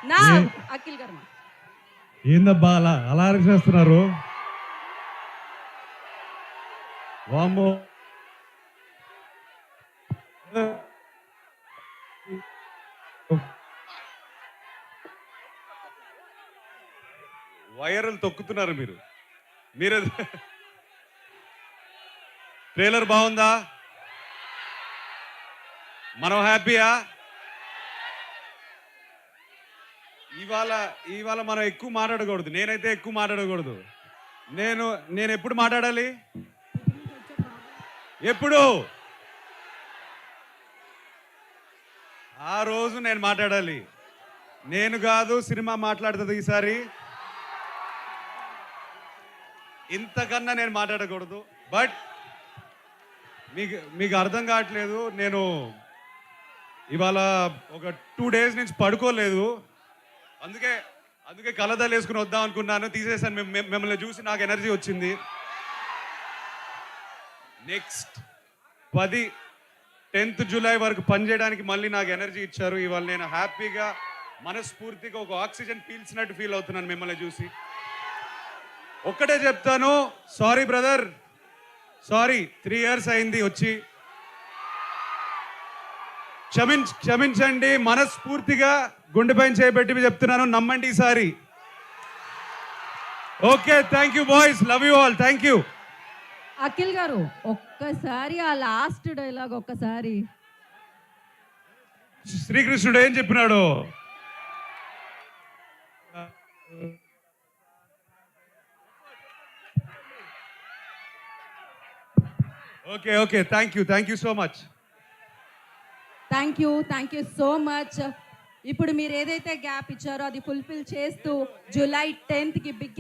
నా ఏ- అఖిల్ గారు ఏందబ్బా అలా అలా అరిచేస్తున్నారు? వామ్మో. వైరల్ తొక్కుతున్నారు మీరు. మీరు ట్రైలర్ బాగుందా? మనం హ్యాపీయా? ఇవాళ ఇవాళ మనం ఎక్కువ మాట్లాడకూడదు. నేనైతే ఎక్కువ మాట్లాడకూడదు. నేను ఎప్పుడు మాట్లాడాలి? ఎప్పుడు? ఆ రోజు నేను మాట్లాడాలి. నేను కాదు, సినిమా మాట్లాడుతుంది ఈసారి. ఇంతకన్నా నేను మాట్లాడకూడదు. బట్ మీకు అర్థం కావట్లేదు. నేను ఇవాళ ఒక 2 days నుంచి పడుకోలేదు. అందుకే కలదాలు వేసుకుని వద్దాం అనుకున్నాను. తీసేసాను. మిమ్మల్ని చూసి నాకు ఎనర్జీ వచ్చింది. నెక్స్ట్ 10th July వరకు పనిచేయడానికి మళ్ళీ నాకు ఎనర్జీ ఇచ్చారు. ఇవాళ నేను హ్యాపీగా మనస్ఫూర్తిగా ఒక ఆక్సిజన్ పీల్చినట్టు ఫీల్ అవుతున్నాను మిమ్మల్ని చూసి. ఒక్కటే చెప్తాను, సారీ బ్రదర్, సారీ. 3 years అయింది వచ్చి. క్షమించండి. మనస్ఫూర్తిగా గుండెపైన చేయబెట్టి చెప్తున్నాను, నమ్మండి ఈసారి. Okay, thank you boys, love you all, thank you. Akhil గారు ఒక్కసారి ఆ లాస్ట్ డైలాగ్ ఒక్కసారి. శ్రీకృష్ణుడు ఏం చెప్పినాడు? Okay, thank you so much. Thank you so much. ఇప్పుడు మీరు ఏదైతే గ్యాప్ ఇచ్చారో అది ఫుల్ఫిల్ చేస్తూ July 10th బిగ్